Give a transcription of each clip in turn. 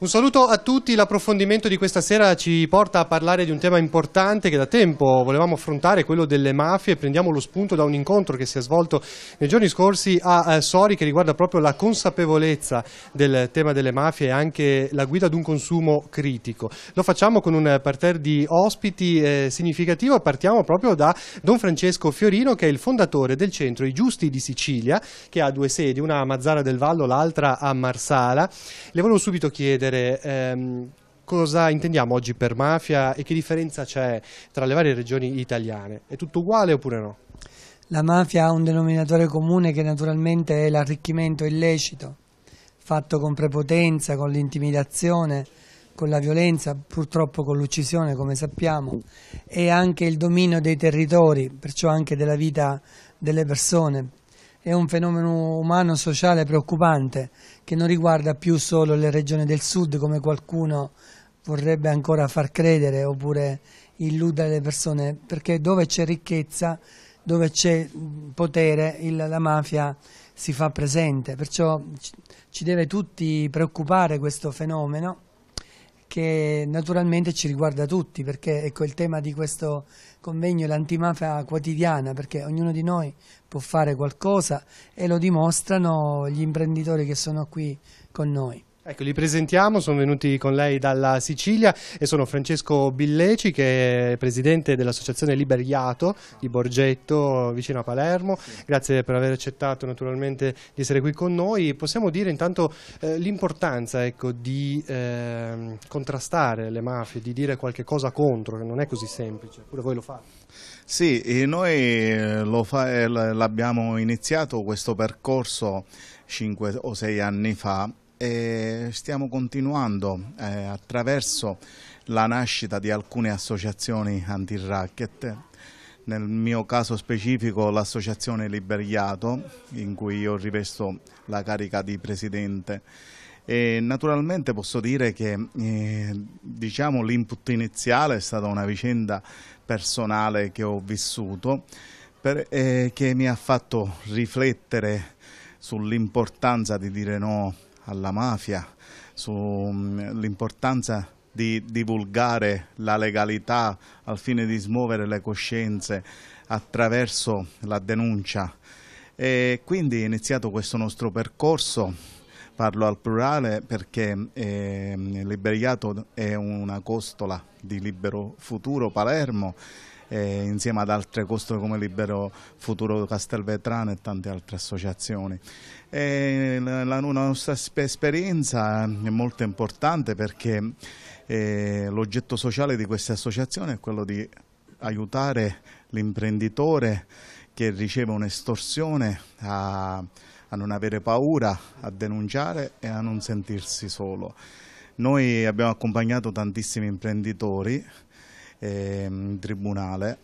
Un saluto a tutti, l'approfondimento di questa sera ci porta a parlare di un tema importante che da tempo volevamo affrontare, quello delle mafie. Prendiamo lo spunto da un incontro che si è svolto nei giorni scorsi a Sori, che riguarda proprio la consapevolezza del tema delle mafie e anche la guida ad un consumo critico. Lo facciamo con un parterre di ospiti significativo. Partiamo proprio da Don Francesco Fiorino, che è il fondatore del centro I Giusti di Sicilia, che ha due sedi, una a Mazara del Vallo, l'altra a Marsala. Le volevo subito chiedere cosa intendiamo oggi per mafia e che differenza c'è tra le varie regioni italiane. È tutto uguale oppure no? La mafia ha un denominatore comune che naturalmente è l'arricchimento illecito, fatto con prepotenza, con l'intimidazione, con la violenza, purtroppo con l'uccisione, come sappiamo, e anche il dominio dei territori, perciò anche della vita delle persone. È un fenomeno umano sociale preoccupante che non riguarda più solo le regioni del sud, come qualcuno vorrebbe ancora far credere oppure illudere le persone, perché dove c'è ricchezza, dove c'è potere, la mafia si fa presente. Perciò ci deve tutti preoccupare questo fenomeno, che naturalmente ci riguarda tutti, perché ecco, il tema di questo convegno è l'antimafia quotidiana, perché ognuno di noi può fare qualcosa e lo dimostrano gli imprenditori che sono qui con noi. Ecco, li presentiamo, sono venuti con lei dalla Sicilia e sono Francesco Billeci, che è presidente dell'associazione Liberiato di Borgetto, vicino a Palermo. Grazie per aver accettato naturalmente di essere qui con noi. Possiamo dire intanto l'importanza, ecco, di contrastare le mafie, di dire qualche cosa contro, che non è così semplice, pure voi lo fate. Sì, noi l'abbiamo iniziato questo percorso 5 o 6 anni fa e stiamo continuando attraverso la nascita di alcune associazioni anti-racket. Nel mio caso specifico l'associazione Liberiato, in cui io rivesto la carica di presidente. E naturalmente posso dire che diciamo, l'input iniziale è stata una vicenda personale che ho vissuto, che mi ha fatto riflettere sull'importanza di dire no alla mafia, sull'importanza di divulgare la legalità al fine di smuovere le coscienze attraverso la denuncia. E quindi è iniziato questo nostro percorso. Parlo al plurale perché Liberiato è una costola di Libero Futuro Palermo, insieme ad altre costole come Libero Futuro Castelvetrano e tante altre associazioni. La nostra esperienza è molto importante perché l'oggetto sociale di queste associazioni è quello di aiutare l'imprenditore che riceve un'estorsione a non avere paura, a denunciare e a non sentirsi solo. Noi abbiamo accompagnato tantissimi imprenditori in tribunale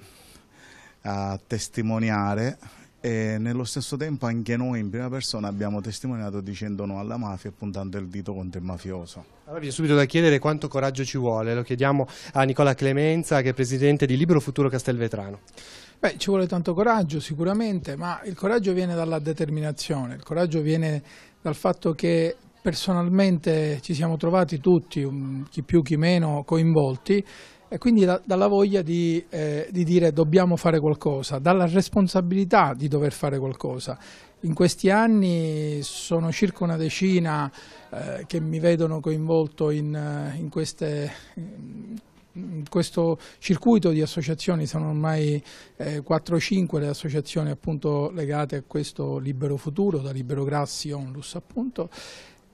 a testimoniare e nello stesso tempo anche noi in prima persona abbiamo testimoniato dicendo no alla mafia e puntando il dito contro il mafioso. Allora viene subito da chiedere quanto coraggio ci vuole, lo chiediamo a Nicola Clemenza, che è presidente di Libero Futuro Castelvetrano. Beh, ci vuole tanto coraggio sicuramente, ma il coraggio viene dalla determinazione, il coraggio viene dal fatto che personalmente ci siamo trovati tutti, chi più chi meno, coinvolti, e quindi dalla voglia di dire dobbiamo fare qualcosa, dalla responsabilità di dover fare qualcosa. In questi anni sono circa una decina che mi vedono coinvolto in questo circuito di associazioni, sono ormai 4-5 le associazioni appunto legate a questo Libero Futuro, da Libero Grassi Onlus appunto,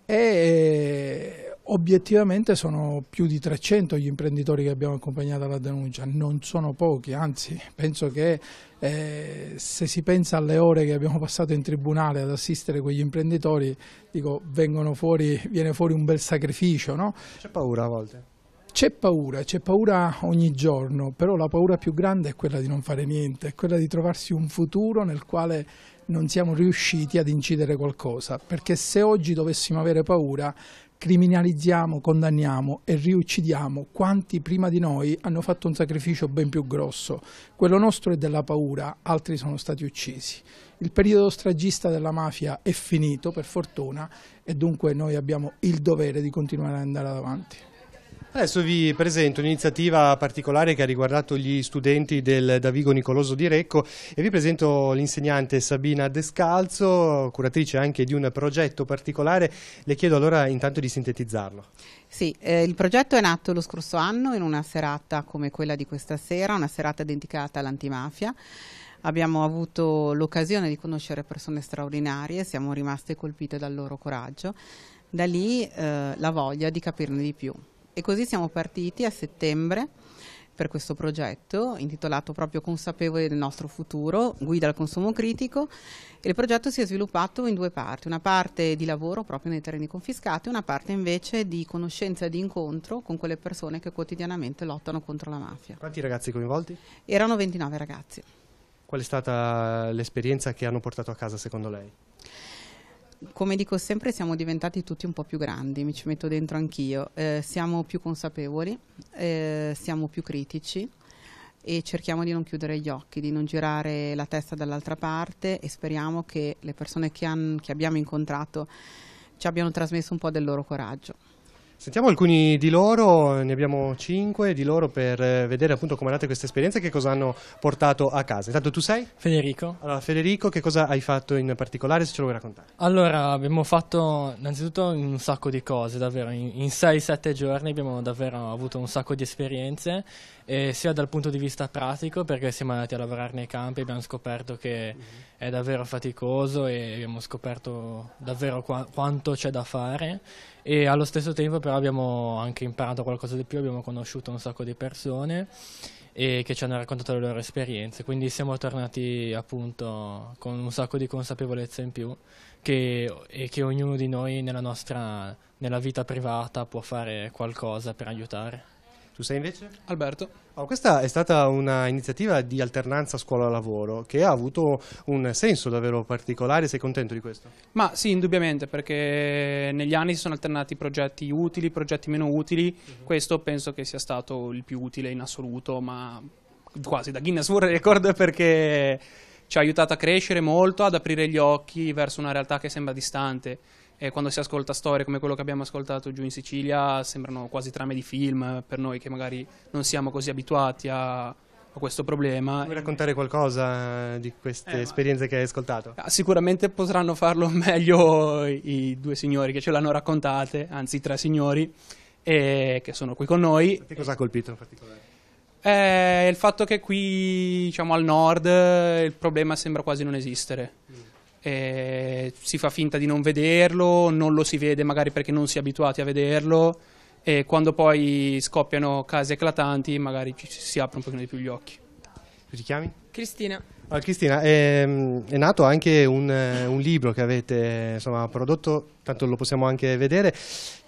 e obiettivamente sono più di 300 gli imprenditori che abbiamo accompagnato alla denuncia, non sono pochi, anzi penso che se si pensa alle ore che abbiamo passato in tribunale ad assistere quegli imprenditori, dico, viene fuori un bel sacrificio, no? C'è paura a volte? C'è paura ogni giorno, però la paura più grande è quella di non fare niente, è quella di trovarsi un futuro nel quale non siamo riusciti ad incidere qualcosa, perché se oggi dovessimo avere paura criminalizziamo, condanniamo e riuccidiamo quanti prima di noi hanno fatto un sacrificio ben più grosso. Quello nostro è della paura, altri sono stati uccisi. Il periodo stragista della mafia è finito, per fortuna, e dunque noi abbiamo il dovere di continuare ad andare avanti. Adesso vi presento un'iniziativa particolare che ha riguardato gli studenti del Davigo Nicoloso di Recco e vi presento l'insegnante Sabina Descalzo, curatrice anche di un progetto particolare. Le chiedo allora intanto di sintetizzarlo. Sì, il progetto è nato lo scorso anno in una serata come quella di questa sera, una serata dedicata all'antimafia. Abbiamo avuto l'occasione di conoscere persone straordinarie, siamo rimaste colpite dal loro coraggio, da lì la voglia di capirne di più. E così siamo partiti a settembre per questo progetto intitolato proprio Consapevoli del nostro futuro, guida al consumo critico, e il progetto si è sviluppato in due parti, una parte di lavoro proprio nei terreni confiscati, una parte invece di conoscenza e di incontro con quelle persone che quotidianamente lottano contro la mafia. Quanti ragazzi coinvolti? Erano 29 ragazzi. Qual è stata l'esperienza che hanno portato a casa secondo lei? Come dico sempre, siamo diventati tutti un po' più grandi, mi ci metto dentro anch'io, siamo più consapevoli, siamo più critici e cerchiamo di non chiudere gli occhi, di non girare la testa dall'altra parte, e speriamo che le persone che abbiamo incontrato ci abbiano trasmesso un po' del loro coraggio. Sentiamo alcuni di loro, ne abbiamo 5 di loro per vedere appunto come è nata questa esperienza e che cosa hanno portato a casa. Intanto tu sei? Federico. Allora Federico, che cosa hai fatto in particolare, se ce lo vuoi raccontare? Allora, abbiamo fatto innanzitutto un sacco di cose, davvero, in 6-7 giorni abbiamo davvero avuto un sacco di esperienze, sia dal punto di vista pratico, perché siamo andati a lavorare nei campi, abbiamo scoperto che è davvero faticoso e abbiamo scoperto davvero quanto c'è da fare, e allo stesso tempo però abbiamo anche imparato qualcosa di più, abbiamo conosciuto un sacco di persone e che ci hanno raccontato le loro esperienze, quindi siamo tornati appunto con un sacco di consapevolezza in più e che ognuno di noi nella vita privata può fare qualcosa per aiutare. Tu sei invece? Alberto. Questa è stata una iniziativa di alternanza scuola-lavoro che ha avuto un senso davvero particolare. Sei contento di questo? Ma sì, indubbiamente, perché negli anni si sono alternati progetti utili, progetti meno utili. Questo penso che sia stato il più utile in assoluto, ma quasi da Guinness World Record, perché ci ha aiutato a crescere molto, ad aprire gli occhi verso una realtà che sembra distante. E quando si ascolta storie come quello che abbiamo ascoltato giù in Sicilia, sembrano quasi trame di film per noi che magari non siamo così abituati a questo problema. Vuoi raccontare qualcosa di queste esperienze che hai ascoltato? Sicuramente potranno farlo meglio i due signori che ce l'hanno raccontate, anzi 3 signori che sono qui con noi. Che cosa ha colpito in particolare? Il fatto che qui, diciamo, al nord il problema sembra quasi non esistere. Si fa finta di non vederlo, non lo si vede magari perché non si è abituati a vederlo, e quando poi scoppiano casi eclatanti magari ci si aprono un pochino di più gli occhi. Tu ti chiami? Cristina. Allora, Cristina, è nato anche un libro che avete prodotto, tanto lo possiamo anche vedere.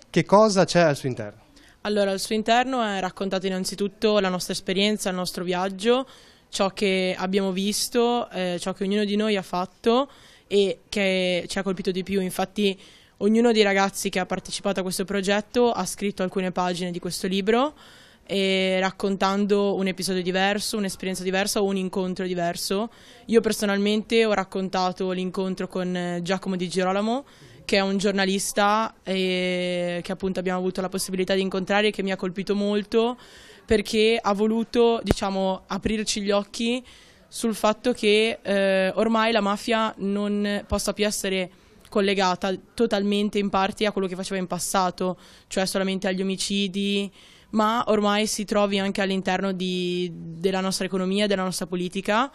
Che cosa c'è al suo interno? Allora, al suo interno è raccontato innanzitutto la nostra esperienza, il nostro viaggio, ciò che abbiamo visto, ciò che ognuno di noi ha fatto e che ci ha colpito di più. Infatti ognuno dei ragazzi che ha partecipato a questo progetto ha scritto alcune pagine di questo libro, raccontando un episodio diverso, un'esperienza diversa o un incontro diverso. Io personalmente ho raccontato l'incontro con Giacomo Di Girolamo, che è un giornalista che appunto abbiamo avuto la possibilità di incontrare e che mi ha colpito molto, perché ha voluto, diciamo, aprirci gli occhi sul fatto che ormai la mafia non possa più essere collegata totalmente in parte a quello che faceva in passato, cioè solamente agli omicidi, ma ormai si trovi anche all'interno della nostra economia, della nostra politica,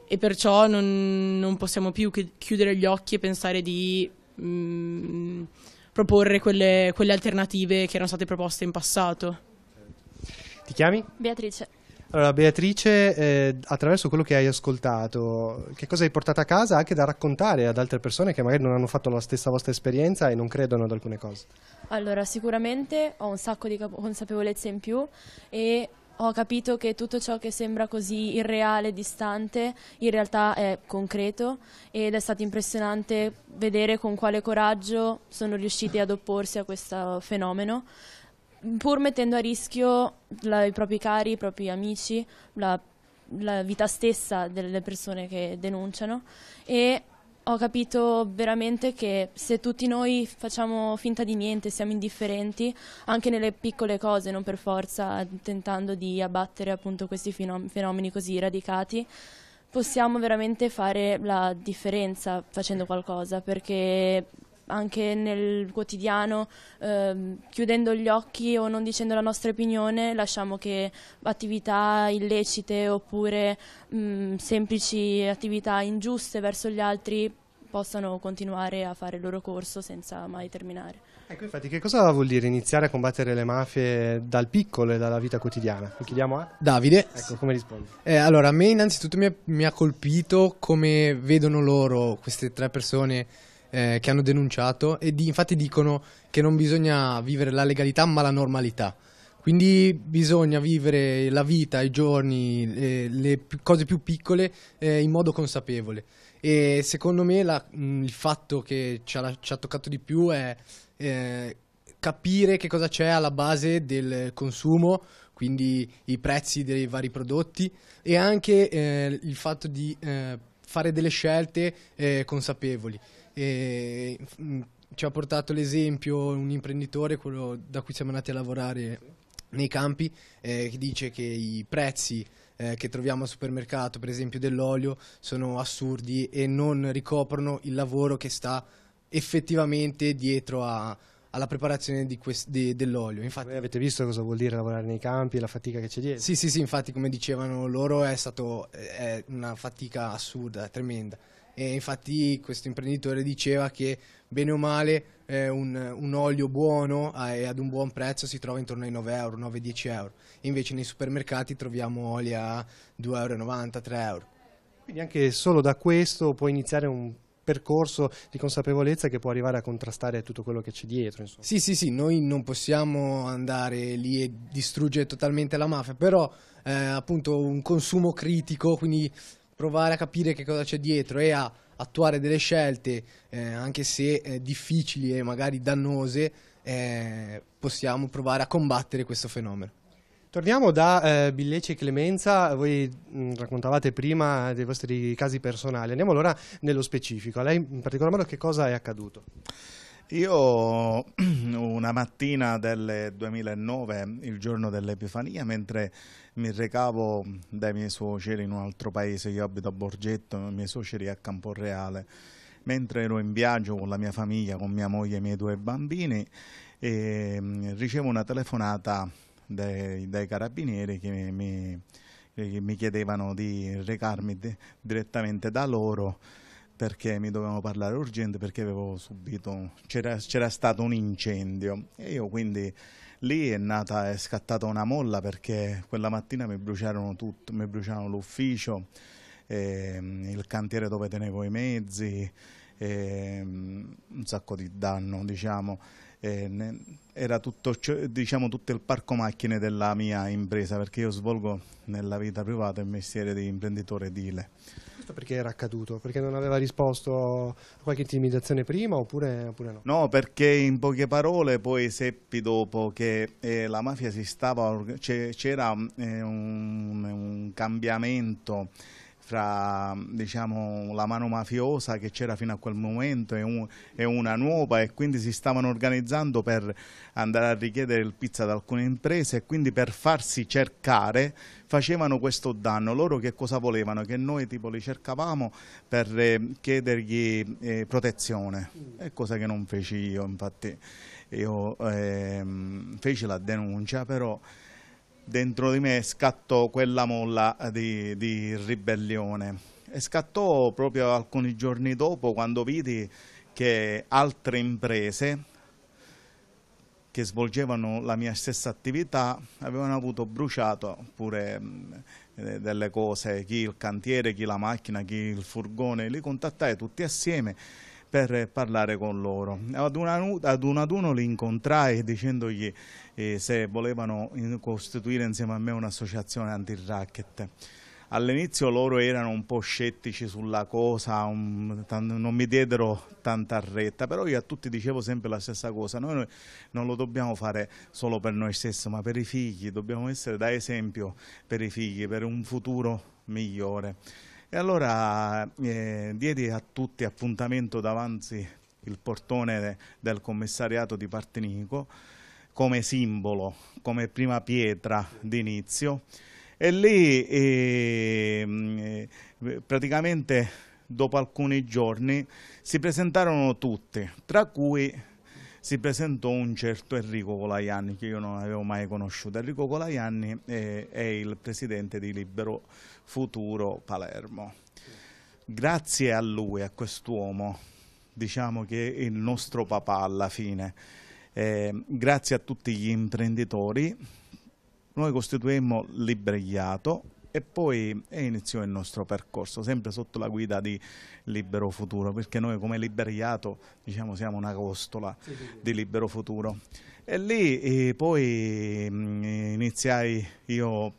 e perciò non possiamo più chiudere gli occhi e pensare di proporre quelle alternative che erano state proposte in passato. Ti chiami? Beatrice. Allora Beatrice, attraverso quello che hai ascoltato, che cosa hai portato a casa anche da raccontare ad altre persone che magari non hanno fatto la stessa vostra esperienza e non credono ad alcune cose? Allora, sicuramente ho un sacco di consapevolezza in più e ho capito che tutto ciò che sembra così irreale, distante, in realtà è concreto, ed è stato impressionante vedere con quale coraggio sono riusciti ad opporsi a questo fenomeno, pur mettendo a rischio i propri cari, i propri amici, la vita stessa delle persone che denunciano. E ho capito veramente che se tutti noi facciamo finta di niente, siamo indifferenti, anche nelle piccole cose, non per forza tentando di abbattere appunto questi fenomeni così radicati, possiamo veramente fare la differenza facendo qualcosa, perché anche nel quotidiano, chiudendo gli occhi o non dicendo la nostra opinione, lasciamo che attività illecite oppure semplici attività ingiuste verso gli altri possano continuare a fare il loro corso senza mai terminare. Ecco, infatti, che cosa vuol dire iniziare a combattere le mafie dal piccolo e dalla vita quotidiana? Lo chiediamo a Davide. Ecco, come rispondi? Allora, a me innanzitutto mi ha colpito come vedono loro queste 3 persone che hanno denunciato, e infatti dicono che non bisogna vivere la legalità ma la normalità. Quindi bisogna vivere la vita, i giorni, le cose più piccole in modo consapevole. E secondo me il fatto che ci ha toccato di più è capire che cosa c'è alla base del consumo, quindi i prezzi dei vari prodotti, e anche il fatto di fare delle scelte consapevoli. Ci ha portato l'esempio un imprenditore, quello da cui siamo andati a lavorare nei campi, che dice che i prezzi che troviamo al supermercato, per esempio dell'olio, sono assurdi e non ricoprono il lavoro che sta effettivamente dietro alla preparazione dell'olio. Infatti, voi avete visto cosa vuol dire lavorare nei campi e la fatica che c'è dietro? Sì, infatti, come dicevano loro, è una fatica assurda, tremenda. E infatti questo imprenditore diceva che bene o male un olio buono e ad un buon prezzo si trova intorno ai 9 euro, 9-10 euro. Invece nei supermercati troviamo oli a 2,90 euro, 3 euro. Quindi anche solo da questo può iniziare un percorso di consapevolezza che può arrivare a contrastare tutto quello che c'è dietro, insomma. Sì, noi non possiamo andare lì e distruggere totalmente la mafia, però appunto un consumo critico, quindi provare a capire che cosa c'è dietro e a attuare delle scelte, anche se difficili e magari dannose, possiamo provare a combattere questo fenomeno. Torniamo da Billeci e Clemenza. Voi raccontavate prima dei vostri casi personali, andiamo allora nello specifico. A lei in particolar modo che cosa è accaduto? Io una mattina del 2009, il giorno dell'Epifania, mentre mi recavo dai miei suoceri in un altro paese, io abito a Borgetto, i miei suoceri a Camporreale, mentre ero in viaggio con la mia famiglia, con mia moglie e i miei 2 bambini, ricevo una telefonata dai carabinieri che mi chiedevano di recarmi direttamente da loro, perché mi dovevano parlare urgente, perché avevo subito, c'era stato un incendio, e io quindi lì è scattata una molla, perché quella mattina mi bruciarono tutto, mi bruciarono l'ufficio, il cantiere dove tenevo i mezzi, un sacco di danno, diciamo. Era tutto, diciamo, tutto il parco macchine della mia impresa, perché io svolgo nella vita privata il mestiere di imprenditore edile. Questo perché era accaduto? Perché non aveva risposto a qualche intimidazione prima oppure no? No, perché in poche parole poi seppi dopo che la mafia c'era un cambiamento fra, diciamo, la mano mafiosa che c'era fino a quel momento e una nuova, e quindi si stavano organizzando per andare a richiedere il pizza ad alcune imprese, e quindi per farsi cercare facevano questo danno. Loro che cosa volevano? Che noi tipo li cercavamo per chiedergli protezione, è cosa che non feci io. Infatti io feci la denuncia, però dentro di me scattò quella molla di ribellione, e scattò proprio alcuni giorni dopo, quando vidi che altre imprese che svolgevano la mia stessa attività avevano avuto bruciato pure delle cose, chi il cantiere, chi la macchina, chi il furgone. Li contattai tutti assieme per parlare con loro. Ad un ad uno li incontrai dicendogli se volevano costituire insieme a me un'associazione anti-racket. All'inizio loro erano un po' scettici sulla cosa, non mi diedero tanta retta, però io a tutti dicevo sempre la stessa cosa: noi non lo dobbiamo fare solo per noi stessi, ma per i figli, dobbiamo essere da esempio per i figli, per un futuro migliore. E allora diedi a tutti appuntamento davanti il portone del commissariato di Partinico come simbolo, come prima pietra d'inizio. E lì praticamente dopo alcuni giorni si presentarono tutti, tra cui si presentò un certo Enrico Colaianni, che io non avevo mai conosciuto. Enrico Colaianni è il presidente di Libero Futuro Palermo. Grazie a lui, a quest'uomo, diciamo che è il nostro papà alla fine, grazie a tutti gli imprenditori, noi costituimmo Libregliato e poi iniziò il nostro percorso, sempre sotto la guida di Libero Futuro, perché noi come Libregliato diciamo siamo una costola di Libero Futuro. E lì poi iniziai io...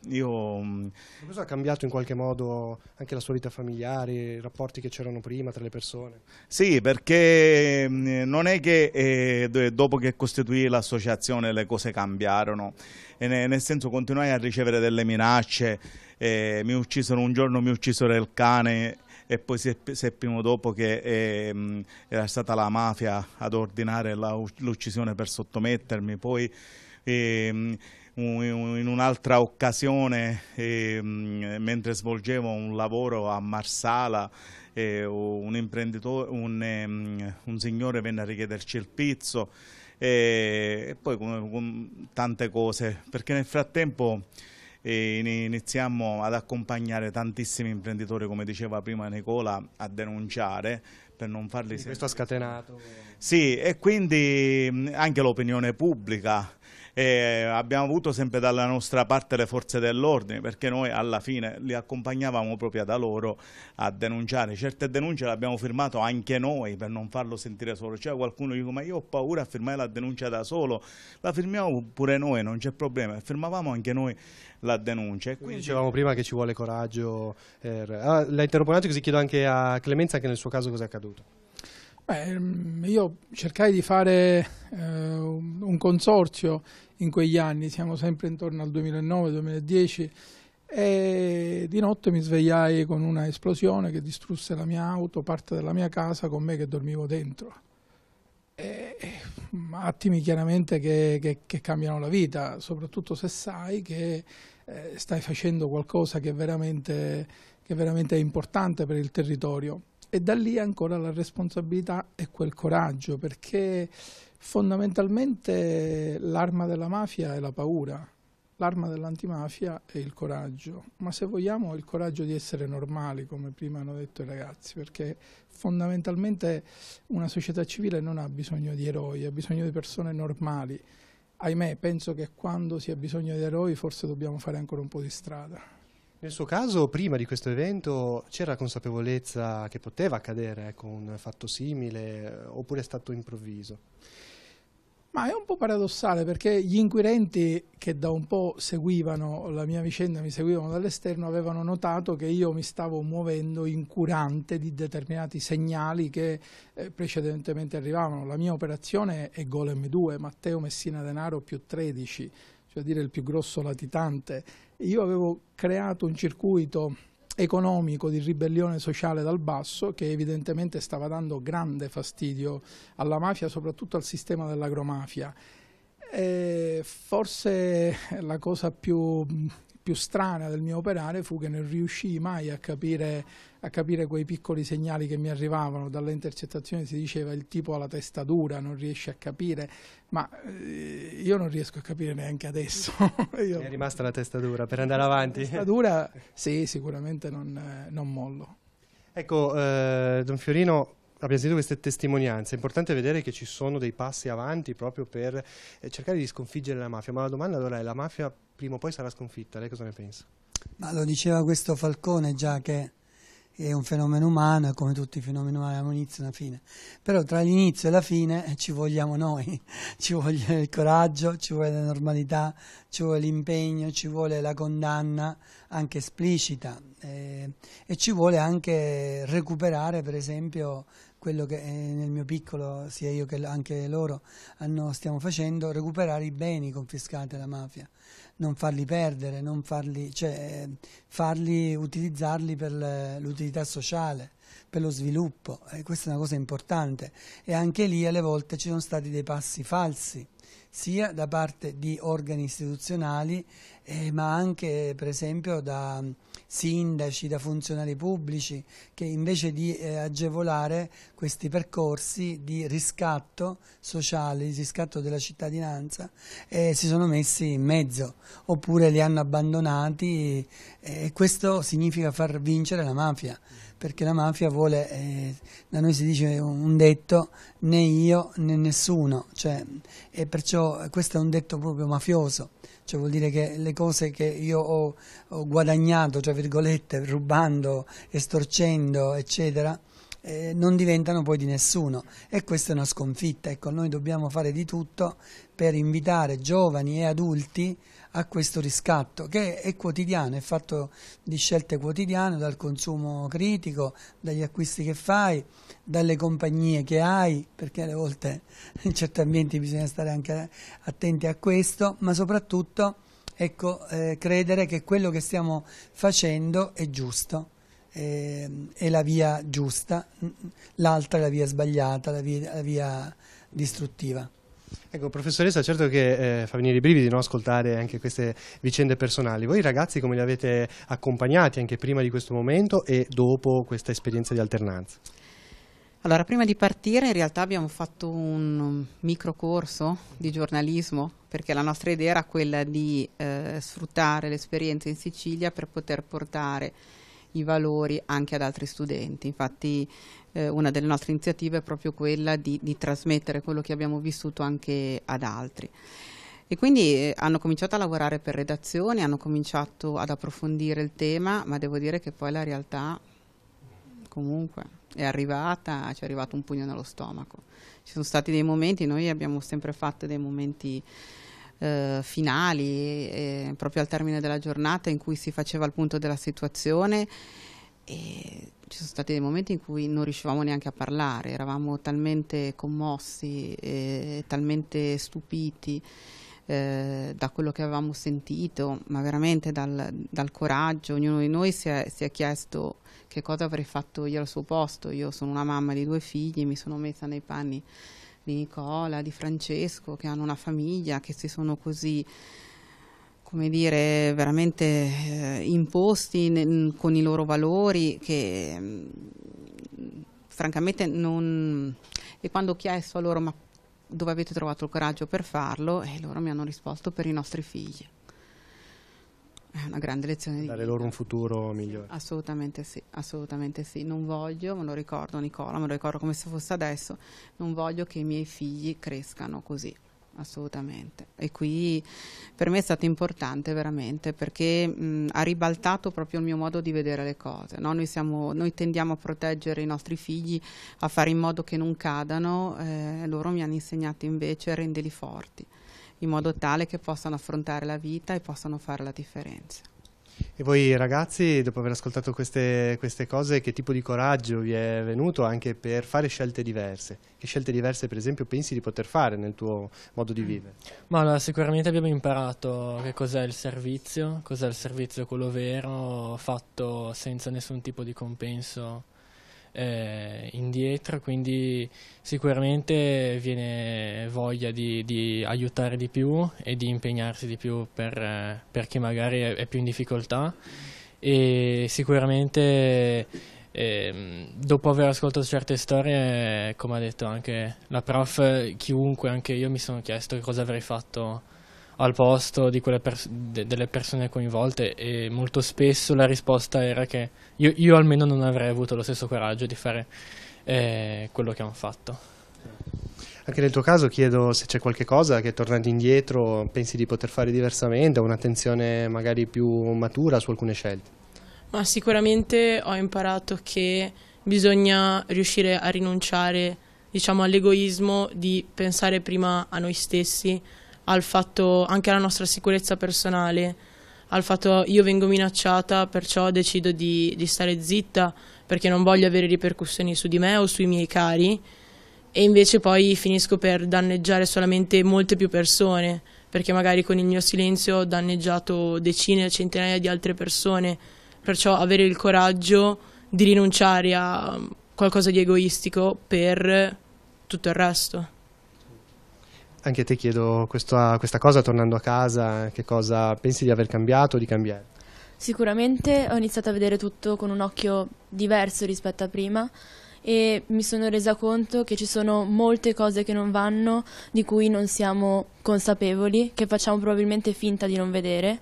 Cosa ha cambiato in qualche modo anche la sua vita familiare, i rapporti che c'erano prima tra le persone? Sì, perché non è che dopo che costituì l'associazione le cose cambiarono, nel senso continuai a ricevere delle minacce, un giorno mi uccisero il cane e poi seppimo dopo che era stata la mafia ad ordinare l'uccisione per sottomettermi. Poi in un'altra occasione, mentre svolgevo un lavoro a Marsala, un imprenditore, un signore venne a richiederci il pizzo, e poi con tante cose, perché nel frattempo iniziamo ad accompagnare tantissimi imprenditori, come diceva prima Nicola, a denunciare per non farli... Sì, questo ha scatenato. Sì, e quindi anche l'opinione pubblica. Abbiamo avuto sempre dalla nostra parte le forze dell'ordine, perché noi alla fine li accompagnavamo proprio da loro a denunciare. Certe denunce le abbiamo firmato anche noi per non farlo sentire solo. Cioè qualcuno dice: ma io ho paura a firmare la denuncia da solo. La firmiamo pure noi, non c'è problema. Firmavamo anche noi la denuncia. E quindi... Dicevamo prima che ci vuole coraggio. La interrompo così chiedo anche a Clemenza anche nel suo caso cosa è accaduto. Io cercai di fare un consorzio in quegli anni, siamo sempre intorno al 2009-2010, e di notte mi svegliai con una esplosione che distrusse la mia auto, parte della mia casa, con me che dormivo dentro. Attimi chiaramente che cambiano la vita, soprattutto se sai che stai facendo qualcosa che veramente è importante per il territorio. E da lì ancora la responsabilità e quel coraggio, perché fondamentalmente l'arma della mafia è la paura, l'arma dell'antimafia è il coraggio, ma se vogliamo il coraggio di essere normali, come prima hanno detto i ragazzi, perché fondamentalmente una società civile non ha bisogno di eroi, ha bisogno di persone normali. Ahimè, penso che quando si ha bisogno di eroi forse dobbiamo fare ancora un po' di strada. Nel suo caso, prima di questo evento, c'era consapevolezza che poteva accadere un fatto simile, oppure è stato improvviso? Ma è un po' paradossale, perché gli inquirenti che da un po' seguivano la mia vicenda, mi seguivano dall'esterno, avevano notato che io mi stavo muovendo incurante di determinati segnali che precedentemente arrivavano. La mia operazione è Golem 2, Matteo Messina Denaro più 13, cioè a dire il più grosso latitante. Io avevo creato un circuito economico di ribellione sociale dal basso che evidentemente stava dando grande fastidio alla mafia, soprattutto al sistema dell'agromafia. Forse la cosa più strana del mio operare fu che non riuscii mai a capire quei piccoli segnali che mi arrivavano. Dalle intercettazioni si diceva il tipo ha la testa dura, non riesce a capire, ma io non riesco a capire neanche adesso. È rimasta la testa dura per andare avanti? La testa dura, sì, sicuramente non mollo. Ecco, Don Fiorino, abbiamo sentito queste testimonianze, è importante vedere che ci sono dei passi avanti proprio per cercare di sconfiggere la mafia, ma la domanda allora è: la mafia prima o poi sarà sconfitta? Lei cosa ne pensa? Ma lo diceva questo Falcone già, che è un fenomeno umano, e come tutti i fenomeni umani hanno un inizio e una fine, però tra l'inizio e la fine ci vogliamo noi, ci vuole il coraggio, ci vuole la normalità, ci vuole l'impegno, ci vuole la condanna anche esplicita, e ci vuole anche recuperare, per esempio, quello che nel mio piccolo, sia io che anche loro stiamo facendo, recuperare i beni confiscati alla mafia, non farli perdere, non farli, utilizzarli per l'utilità sociale, per lo sviluppo, questa è una cosa importante, e anche lì alle volte ci sono stati dei passi falsi, sia da parte di organi istituzionali, ma anche per esempio da sindaci, da funzionari pubblici, che invece di agevolare questi percorsi di riscatto sociale, di riscatto della cittadinanza, si sono messi in mezzo, oppure li hanno abbandonati, e questo significa far vincere la mafia, perché la mafia vuole, da noi si dice un detto, né io né nessuno, e perciò questo è un detto proprio mafioso, cioè vuol dire che le cose che io ho guadagnato, tra virgolette, rubando, estorcendo, eccetera, non diventano poi di nessuno, e questa è una sconfitta. Ecco, noi dobbiamo fare di tutto per invitare giovani e adulti a questo riscatto, che è quotidiano, è fatto di scelte quotidiane, dal consumo critico, dagli acquisti che fai, dalle compagnie che hai, perché alle volte in certi ambienti bisogna stare anche attenti a questo, ma soprattutto credere che quello che stiamo facendo è giusto, è la via giusta, l'altra è la via sbagliata, la via distruttiva. Ecco, professoressa, certo che fa venire i brividi, no, ascoltare anche queste vicende personali. Voi ragazzi come li avete accompagnati anche prima di questo momento e dopo questa esperienza di alternanza? Allora, prima di partire in realtà abbiamo fatto un microcorso di giornalismo, perché la nostra idea era quella di sfruttare l'esperienza in Sicilia per poter portare i valori anche ad altri studenti. Infatti una delle nostre iniziative è proprio quella di trasmettere quello che abbiamo vissuto anche ad altri. E quindi hanno cominciato a lavorare per redazioni, hanno cominciato ad approfondire il tema, ma devo dire che poi la realtà comunque è arrivata, ci è arrivato un pugno nello stomaco. Ci sono stati dei momenti, noi abbiamo sempre fatto dei momenti finali, proprio al termine della giornata, in cui si faceva il punto della situazione, e ci sono stati dei momenti in cui non riuscivamo neanche a parlare, eravamo talmente commossi, talmente stupiti da quello che avevamo sentito, ma veramente dal coraggio. Ognuno di noi si è chiesto che cosa avrei fatto io al suo posto. Io sono una mamma di 2 figli, mi sono messa nei panni di Nicola, di Francesco, che hanno una famiglia, che si sono così, come dire, veramente imposti con i loro valori, che francamente non... E quando ho chiesto a loro ma dove avete trovato il coraggio per farlo, e loro mi hanno risposto: per i nostri figli. È una grande lezione di dare vita. Loro un futuro migliore. Assolutamente sì, assolutamente sì. Non voglio, me lo ricordo Nicola, me lo ricordo come se fosse adesso, non voglio che i miei figli crescano così, assolutamente. E qui per me è stato importante veramente, perché ha ribaltato proprio il mio modo di vedere le cose, no? Noi tendiamo a proteggere i nostri figli, a fare in modo che non cadano, loro mi hanno insegnato invece a renderli forti, in modo tale che possano affrontare la vita e possano fare la differenza. E voi ragazzi, dopo aver ascoltato queste cose, che tipo di coraggio vi è venuto anche per fare scelte diverse? Che scelte diverse, per esempio, pensi di poter fare nel tuo modo di vivere? Ma allora, sicuramente abbiamo imparato che cos'è il servizio quello vero, fatto senza nessun tipo di compenso indietro, quindi sicuramente viene voglia di aiutare di più e di impegnarsi di più per chi magari è più in difficoltà, e sicuramente dopo aver ascoltato certe storie, come ha detto anche la prof, chiunque, anche io mi sono chiesto cosa avrei fatto al posto di delle persone coinvolte, e molto spesso la risposta era che io almeno non avrei avuto lo stesso coraggio di fare quello che hanno fatto. Anche nel tuo caso chiedo se c'è qualche cosa che, tornando indietro, pensi di poter fare diversamente, o un'attenzione magari più matura su alcune scelte. Ma sicuramente ho imparato che bisogna riuscire a rinunciare, diciamo, all'egoismo di pensare prima a noi stessi, al fatto, anche alla nostra sicurezza personale, al fatto io vengo minacciata, perciò decido di stare zitta perché non voglio avere ripercussioni su di me o sui miei cari, e invece poi finisco per danneggiare solamente molte più persone, perché magari con il mio silenzio ho danneggiato decine, centinaia di altre persone. Perciò avere il coraggio di rinunciare a qualcosa di egoistico per tutto il resto. Anche a te chiedo questa cosa, tornando a casa, che cosa pensi di aver cambiato o di cambiare? Sicuramente ho iniziato a vedere tutto con un occhio diverso rispetto a prima e mi sono resa conto che ci sono molte cose che non vanno, di cui non siamo consapevoli, che facciamo probabilmente finta di non vedere,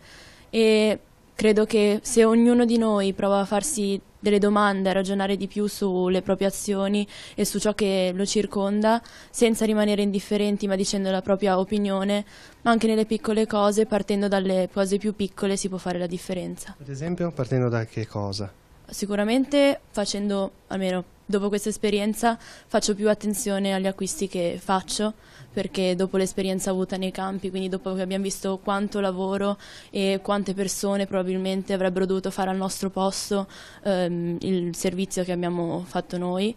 e credo che se ognuno di noi prova a farsi delle domande, a ragionare di più sulle proprie azioni e su ciò che lo circonda, senza rimanere indifferenti ma dicendo la propria opinione, ma anche nelle piccole cose, partendo dalle cose più piccole, si può fare la differenza. Ad esempio, partendo da che cosa? Sicuramente facendo, almeno dopo questa esperienza, faccio più attenzione agli acquisti che faccio, perché dopo l'esperienza avuta nei campi, quindi dopo che abbiamo visto quanto lavoro e quante persone probabilmente avrebbero dovuto fare al nostro posto il servizio che abbiamo fatto noi,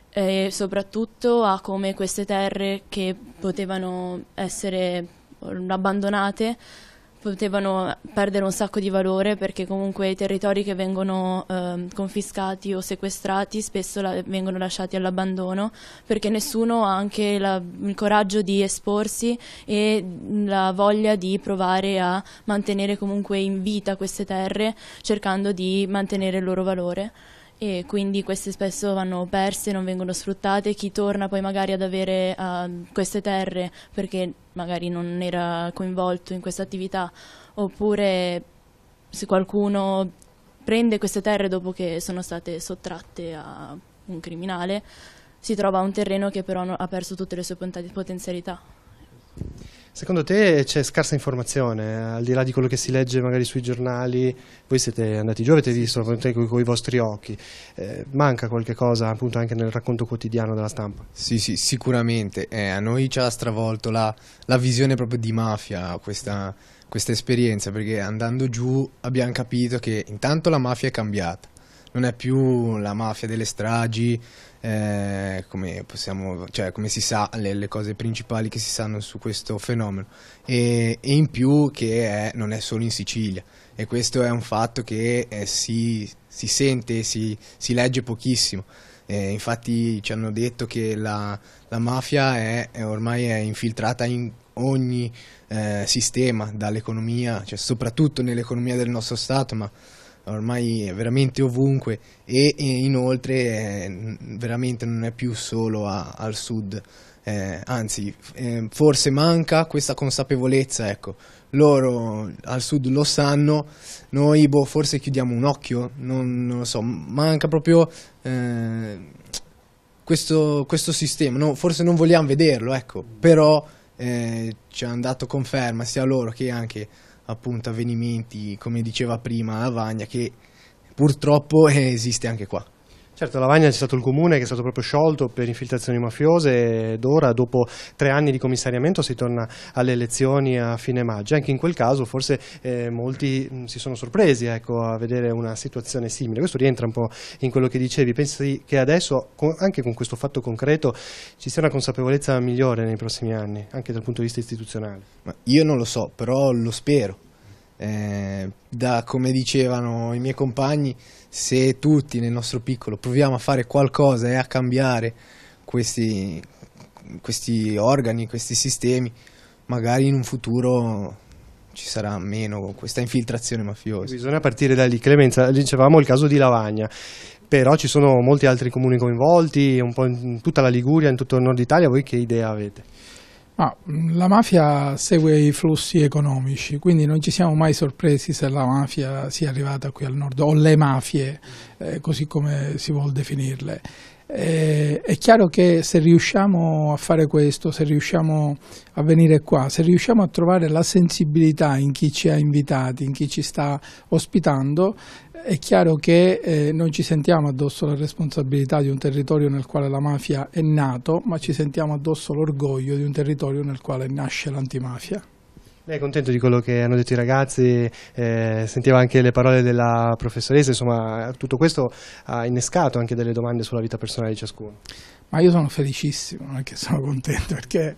e soprattutto a come queste terre che potevano essere abbandonate potevano perdere un sacco di valore, perché comunque i territori che vengono confiscati o sequestrati spesso vengono lasciati all'abbandono, perché nessuno ha anche il coraggio di esporsi e la voglia di provare a mantenere comunque in vita queste terre, cercando di mantenere il loro valore. E quindi queste spesso vanno perse, non vengono sfruttate. Chi torna poi magari ad avere queste terre perché magari non era coinvolto in questa attività, oppure se qualcuno prende queste terre dopo che sono state sottratte a un criminale, si trova un terreno che però ha perso tutte le sue potenzialità. Secondo te c'è scarsa informazione, al di là di quello che si legge magari sui giornali? Voi siete andati giù, avete visto con i vostri occhi, manca qualche cosa appunto anche nel racconto quotidiano della stampa? Sì, sicuramente, a noi ci ha stravolto la visione proprio di mafia questa esperienza, perché andando giù abbiamo capito che intanto la mafia è cambiata, non è più la mafia delle stragi, come si sa, le cose principali che si sanno su questo fenomeno, e in più che non è solo in Sicilia, e questo è un fatto che si sente, si legge pochissimo. Infatti ci hanno detto che la mafia ormai è infiltrata in ogni sistema, dall'economia, cioè soprattutto nell'economia del nostro Stato, ma ormai è veramente ovunque, e inoltre veramente non è più solo al sud, anzi forse manca questa consapevolezza, ecco. Loro al sud lo sanno, noi forse chiudiamo un occhio, non lo so, manca proprio questo sistema, no, forse non vogliamo vederlo, ecco, però ci hanno dato conferma sia loro che anche appunto avvenimenti, come diceva prima Lavagna, che purtroppo esiste anche qua. Certo, a Lavagna c'è stato il comune che è stato proprio sciolto per infiltrazioni mafiose, ed ora dopo 3 anni di commissariamento si torna alle elezioni a fine maggio. Anche in quel caso forse molti si sono sorpresi, ecco, a vedere una situazione simile. Questo rientra un po' in quello che dicevi. Pensi che adesso, anche con questo fatto concreto, ci sia una consapevolezza migliore nei prossimi anni, anche dal punto di vista istituzionale? Ma io non lo so, però lo spero. Come dicevano i miei compagni, se tutti nel nostro piccolo proviamo a fare qualcosa e a cambiare questi organi, questi sistemi, magari in un futuro ci sarà meno questa infiltrazione mafiosa. Bisogna partire da lì. Clemenza, dicevamo il caso di Lavagna, però ci sono molti altri comuni coinvolti, un po' in tutta la Liguria, in tutto il nord Italia. Voi che idea avete? La mafia segue i flussi economici, quindi non ci siamo mai sorpresi se la mafia sia arrivata qui al nord, o le mafie, così come si vuol definirle. È chiaro che se riusciamo a fare questo, se riusciamo a venire qua, se riusciamo a trovare la sensibilità in chi ci ha invitati, in chi ci sta ospitando, è chiaro che non ci sentiamo addosso la responsabilità di un territorio nel quale la mafia è nato, ma ci sentiamo addosso l'orgoglio di un territorio nel quale nasce l'antimafia. Lei è contento di quello che hanno detto i ragazzi, sentiva anche le parole della professoressa, insomma tutto questo ha innescato anche delle domande sulla vita personale di ciascuno. Ma io sono felicissimo, non è che sono contento, perché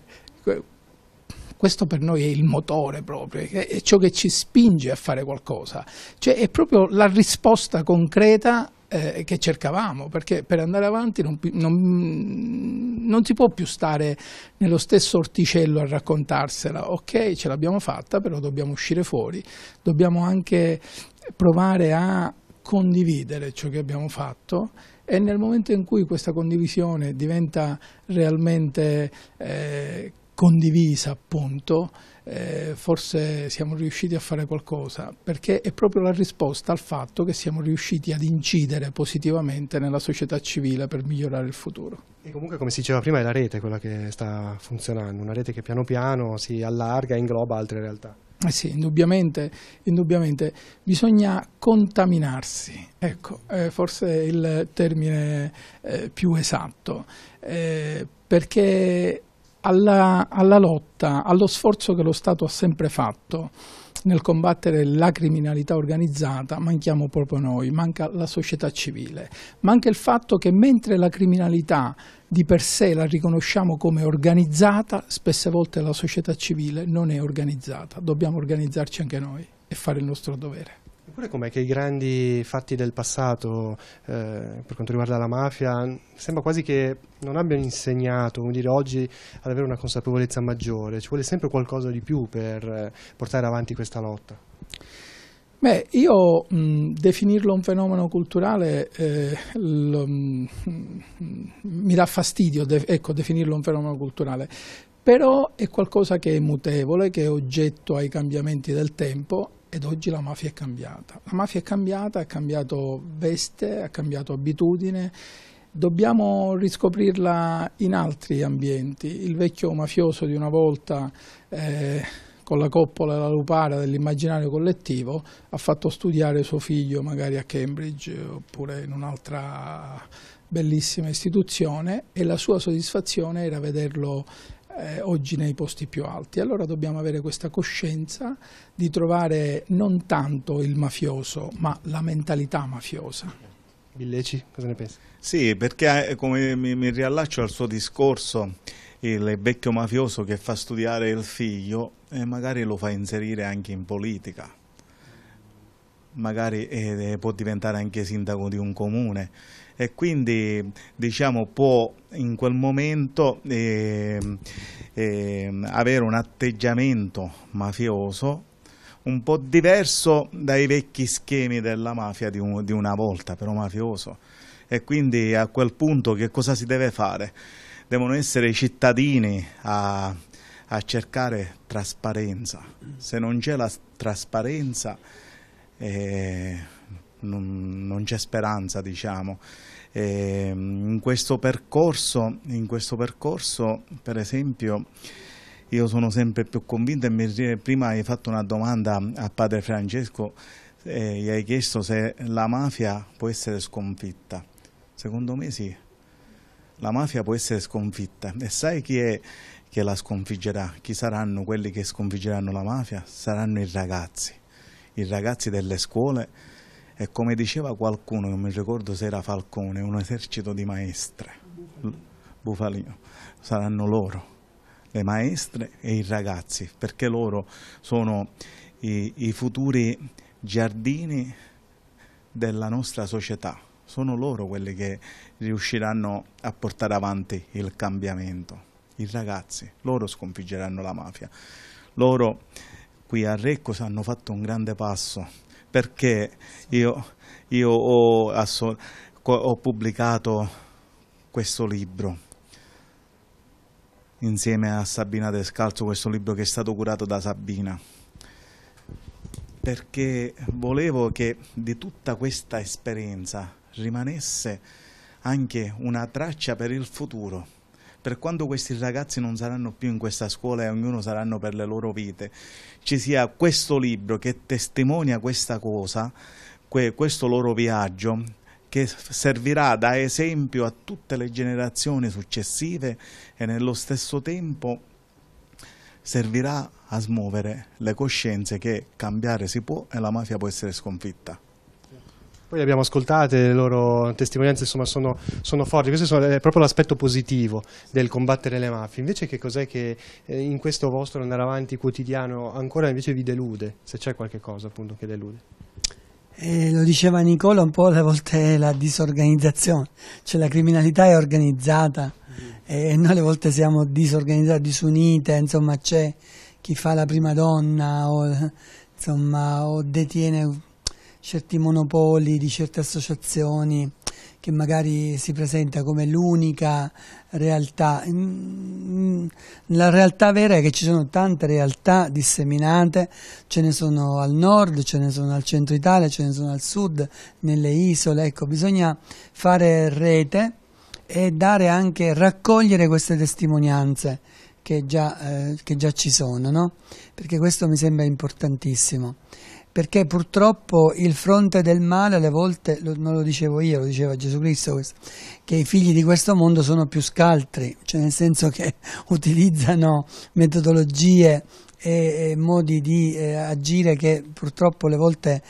questo per noi è il motore proprio, è ciò che ci spinge a fare qualcosa, cioè è proprio la risposta concreta che cercavamo, perché per andare avanti non si può più stare nello stesso orticello a raccontarsela. Ok, ce l'abbiamo fatta, però dobbiamo uscire fuori, dobbiamo anche provare a condividere ciò che abbiamo fatto, e nel momento in cui questa condivisione diventa realmente condivisa, appunto, forse siamo riusciti a fare qualcosa, perché è proprio la risposta al fatto che siamo riusciti ad incidere positivamente nella società civile per migliorare il futuro. E comunque, come si diceva prima, è la rete quella che sta funzionando, una rete che piano piano si allarga e ingloba altre realtà. Sì, indubbiamente bisogna contaminarsi, ecco, forse è il termine più esatto, perché alla lotta, allo sforzo che lo Stato ha sempre fatto nel combattere la criminalità organizzata, manchiamo proprio noi, manca la società civile, manca il fatto che mentre la criminalità di per sé la riconosciamo come organizzata, spesse volte la società civile non è organizzata, dobbiamo organizzarci anche noi e fare il nostro dovere. Eppure com'è che i grandi fatti del passato per quanto riguarda la mafia sembra quasi che non abbiano insegnato, come dire, oggi ad avere una consapevolezza maggiore, ci vuole sempre qualcosa di più per portare avanti questa lotta? Beh, io definirlo un fenomeno culturale mi dà fastidio, definirlo un fenomeno culturale, però è qualcosa che è mutevole, che è oggetto ai cambiamenti del tempo. Ed oggi la mafia è cambiata. La mafia è cambiata, ha cambiato veste, ha cambiato abitudine. Dobbiamo riscoprirla in altri ambienti. Il vecchio mafioso di una volta, con la coppola e la lupara dell'immaginario collettivo, ha fatto studiare suo figlio magari a Cambridge oppure in un'altra bellissima istituzione, e la sua soddisfazione era vederlo oggi nei posti più alti. Allora dobbiamo avere questa coscienza di trovare non tanto il mafioso, ma la mentalità mafiosa. Villeci, cosa ne pensi? Sì, perché come mi riallaccio al suo discorso, il vecchio mafioso che fa studiare il figlio magari lo fa inserire anche in politica, magari può diventare anche sindaco di un comune, e quindi diciamo può in quel momento avere un atteggiamento mafioso un po' diverso dai vecchi schemi della mafia di una volta, però mafioso. E quindi a quel punto che cosa si deve fare? Devono essere i cittadini a cercare trasparenza. Se non c'è la trasparenza non c'è speranza, diciamo. In questo percorso, per esempio, io sono sempre più convinto, e prima hai fatto una domanda a padre Francesco, gli hai chiesto se la mafia può essere sconfitta. Secondo me sì, la mafia può essere sconfitta. E sai chi è che la sconfiggerà? Chi saranno quelli che sconfiggeranno la mafia? Saranno i ragazzi delle scuole, e come diceva qualcuno, non mi ricordo se era Falcone, un esercito di maestre, Bufalino, saranno loro, le maestre e i ragazzi, perché loro sono i futuri giardini della nostra società, sono loro quelli che riusciranno a portare avanti il cambiamento, i ragazzi, loro sconfiggeranno la mafia. Loro qui a Recco hanno fatto un grande passo, perché io ho pubblicato questo libro insieme a Sabina Descalzo, questo libro che è stato curato da Sabina, perché volevo che di tutta questa esperienza rimanesse anche una traccia per il futuro, per quando questi ragazzi non saranno più in questa scuola e ognuno saranno per le loro vite, ci sia questo libro che testimonia questa cosa, questo loro viaggio, che servirà da esempio a tutte le generazioni successive e nello stesso tempo servirà a smuovere le coscienze che cambiare si può e la mafia può essere sconfitta. Poi le abbiamo ascoltate, le loro testimonianze insomma sono forti, questo è proprio l'aspetto positivo del combattere le mafie. Invece che cos'è che in questo vostro andare avanti quotidiano ancora invece vi delude, se c'è qualche cosa appunto che delude? Lo diceva Nicola, un po' alle volte è la disorganizzazione, cioè la criminalità è organizzata e noi alle volte siamo disorganizzati, disunite, insomma c'è chi fa la prima donna o detiene certi monopoli di certe associazioni che magari si presenta come l'unica realtà. La realtà vera è che ci sono tante realtà disseminate, ce ne sono al nord, ce ne sono al centro Italia, ce ne sono al sud, nelle isole. Ecco, bisogna fare rete e raccogliere queste testimonianze che già ci sono, no? Perché questo mi sembra importantissimo. Perché purtroppo il fronte del male alle volte, non lo dicevo io, lo diceva Gesù Cristo, che i figli di questo mondo sono più scaltri, cioè nel senso che utilizzano metodologie e modi di agire che purtroppo alle volte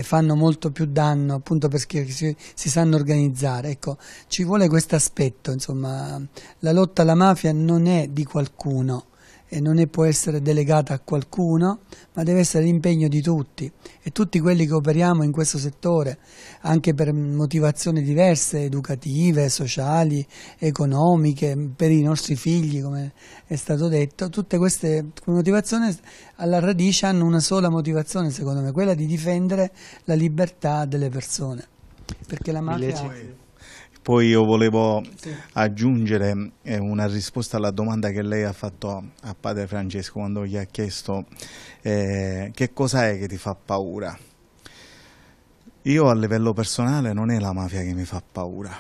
fanno molto più danno, appunto perché si sanno organizzare. Ecco, ci vuole questo aspetto, insomma, la lotta alla mafia non è di qualcuno, e non può essere delegata a qualcuno, ma deve essere l'impegno di tutti e tutti quelli che operiamo in questo settore, anche per motivazioni diverse, educative, sociali, economiche, per i nostri figli, come è stato detto. Tutte queste motivazioni alla radice hanno una sola motivazione, secondo me, quella di difendere la libertà delle persone, perché la mafia... Poi io volevo aggiungere una risposta alla domanda che lei ha fatto a Padre Francesco quando gli ha chiesto che cosa è che ti fa paura. Io a livello personale non è la mafia che mi fa paura,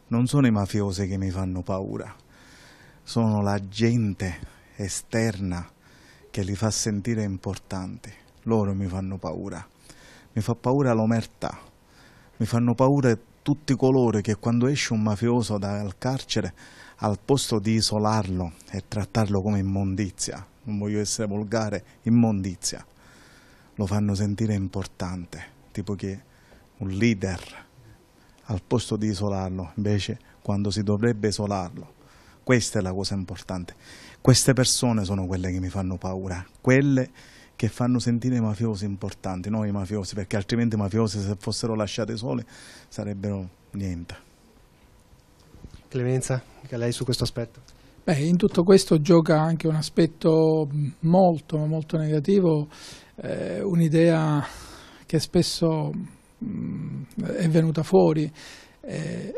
non sono i mafiosi che mi fanno paura, sono la gente esterna che li fa sentire importanti, loro mi fanno paura. Mi fa paura l'omertà, mi fanno paura tutti coloro che quando esce un mafioso dal carcere, al posto di isolarlo e trattarlo come immondizia, non voglio essere volgare, immondizia, lo fanno sentire importante, tipo che un leader, al posto di isolarlo, invece quando si dovrebbe isolarlo. Questa è la cosa importante. Queste persone sono quelle che mi fanno paura, quelle che fanno sentire i mafiosi importanti, non i mafiosi, perché altrimenti i mafiosi, se fossero lasciati soli, sarebbero niente. Clemenza, che lei su questo aspetto? Beh, in tutto questo gioca anche un aspetto molto, molto negativo, un'idea che spesso è venuta fuori.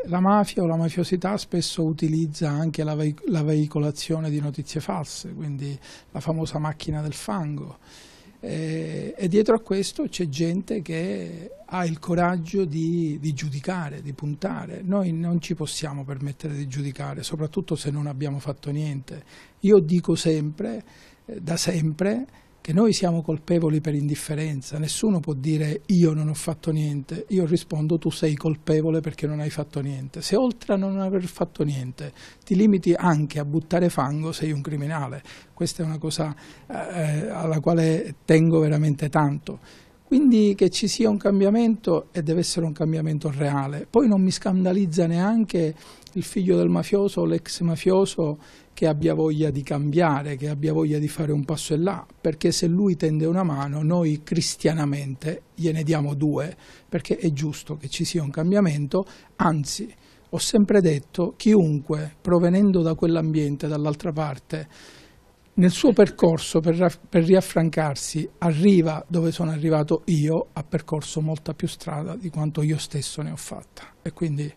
La mafia o la mafiosità spesso utilizza anche la veicolazione di notizie false, quindi la famosa macchina del fango, e dietro a questo c'è gente che ha il coraggio di giudicare, di puntare. Noi non ci possiamo permettere di giudicare, soprattutto se non abbiamo fatto niente. Io dico sempre, da sempre, che noi siamo colpevoli per indifferenza, nessuno può dire io non ho fatto niente, io rispondo tu sei colpevole perché non hai fatto niente. Se oltre a non aver fatto niente ti limiti anche a buttare fango, sei un criminale. Questa è una cosa alla quale tengo veramente tanto. Quindi che ci sia un cambiamento, e deve essere un cambiamento reale. Poi non mi scandalizza neanche il figlio del mafioso o l'ex mafioso che abbia voglia di cambiare, che abbia voglia di fare un passo in là, perché se lui tende una mano, noi cristianamente gliene diamo due, perché è giusto che ci sia un cambiamento. Anzi, ho sempre detto, chiunque provenendo da quell'ambiente, dall'altra parte, nel suo percorso per riaffrancarsi arriva dove sono arrivato io, ha percorso molta più strada di quanto io stesso ne ho fatta, e quindi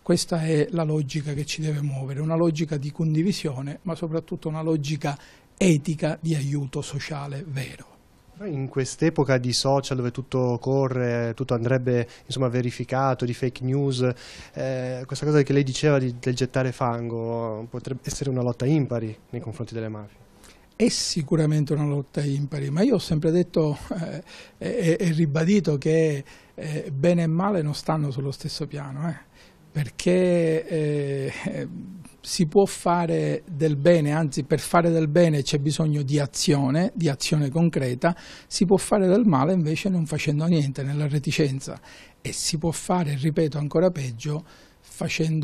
questa è la logica che ci deve muovere, una logica di condivisione, ma soprattutto una logica etica di aiuto sociale vero. In quest'epoca di social dove tutto corre, tutto andrebbe insomma verificato, di fake news, questa cosa che lei diceva del gettare fango potrebbe essere una lotta impari nei confronti delle mafie. è sicuramente una lotta impari, ma io ho sempre detto e ribadito che bene e male non stanno sullo stesso piano, perché si può fare del bene, anzi per fare del bene c'è bisogno di azione concreta, si può fare del male invece non facendo niente, nella reticenza, e si può fare, ripeto, ancora peggio,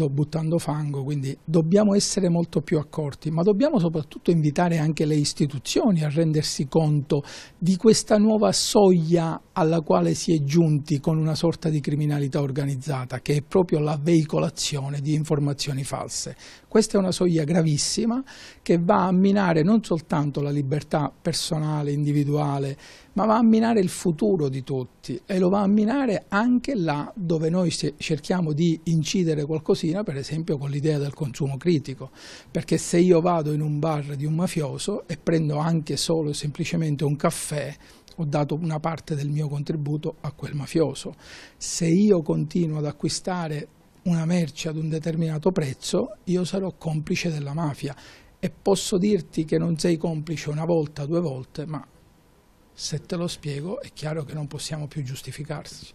buttando fango. Quindi dobbiamo essere molto più accorti, ma dobbiamo soprattutto invitare anche le istituzioni a rendersi conto di questa nuova soglia alla quale si è giunti con una sorta di criminalità organizzata, che è proprio la veicolazione di informazioni false. Questa è una soglia gravissima che va a minare non soltanto la libertà personale, individuale, ma va a minare il futuro di tutti, e lo va a minare anche là dove noi cerchiamo di incidere qualcosina, per esempio con l'idea del consumo critico, perché se io vado in un bar di un mafioso e prendo anche solo e semplicemente un caffè, ho dato una parte del mio contributo a quel mafioso. Se io continuo ad acquistare una merce ad un determinato prezzo, io sarò complice della mafia, e posso dirti che non sei complice una volta, 2 volte, ma se te lo spiego è chiaro che non possiamo più giustificarsi.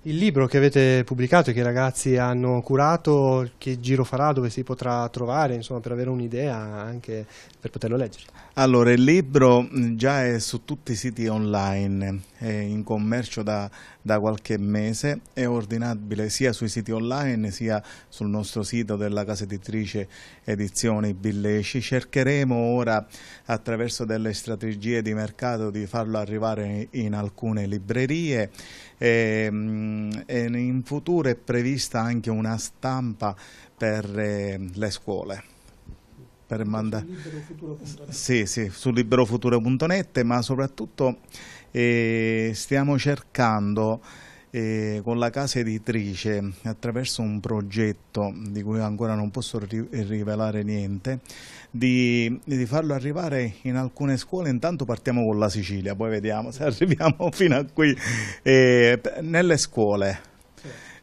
Il libro che avete pubblicato e che i ragazzi hanno curato, che giro farà, dove si potrà trovare, insomma, per avere un'idea anche per poterlo leggere? Allora, il libro già è su tutti i siti online, è in commercio da qualche mese, è ordinabile sia sui siti online sia sul nostro sito della casa editrice Edizioni Billeci. Cercheremo ora, attraverso delle strategie di mercato, di farlo arrivare in alcune librerie, e in futuro è prevista anche una stampa per le scuole. Per sì, su liberofuturo.net, ma soprattutto stiamo cercando con la casa editrice, attraverso un progetto di cui ancora non posso rivelare niente, di farlo arrivare in alcune scuole. Intanto partiamo con la Sicilia, poi vediamo se arriviamo fino a qui, nelle scuole.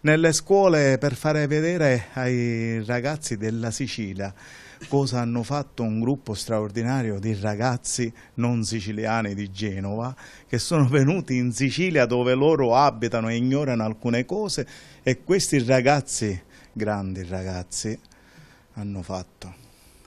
Nelle scuole, per fare vedere ai ragazzi della Sicilia cosa hanno fatto un gruppo straordinario di ragazzi non siciliani di Genova, che sono venuti in Sicilia dove loro abitano e ignorano alcune cose, e questi ragazzi, grandi ragazzi, hanno fatto.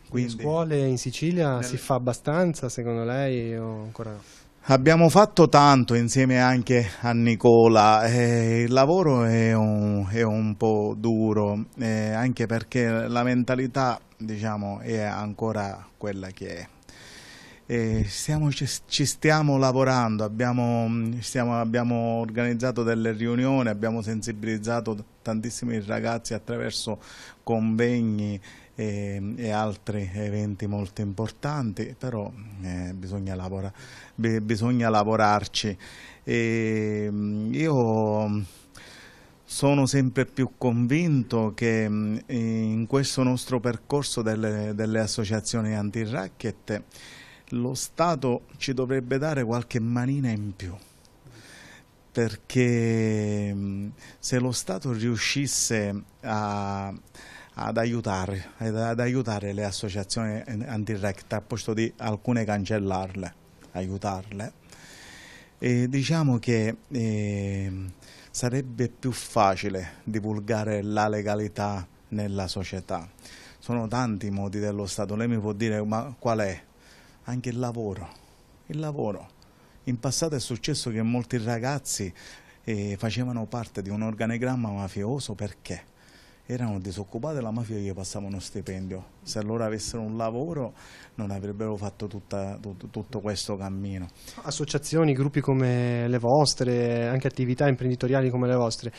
Quindi, le scuole in Sicilia si fa abbastanza, secondo lei, o ancora no? Abbiamo fatto tanto insieme anche a Nicola, il lavoro è un po' duro, anche perché la mentalità, diciamo, è ancora quella che è. Ci stiamo lavorando, abbiamo organizzato delle riunioni, abbiamo sensibilizzato tantissimi ragazzi attraverso convegni e altri eventi molto importanti, però bisogna lavorarci. Io sono sempre più convinto che in questo nostro percorso delle associazioni anti-racket lo Stato ci dovrebbe dare qualche manina in più, perché se lo Stato riuscisse ad aiutare le associazioni anti-racket, a posto di alcune cancellarle, aiutarle, diciamo che sarebbe più facile divulgare la legalità nella società. Sono tanti i modi dello Stato. Lei mi può dire, ma qual è? Anche il lavoro. In passato è successo che molti ragazzi facevano parte di un organigramma mafioso perché erano disoccupati, la mafia gli passava uno stipendio. Se loro avessero un lavoro non avrebbero fatto tutto questo cammino. Associazioni, gruppi come le vostre, anche attività imprenditoriali come le vostre,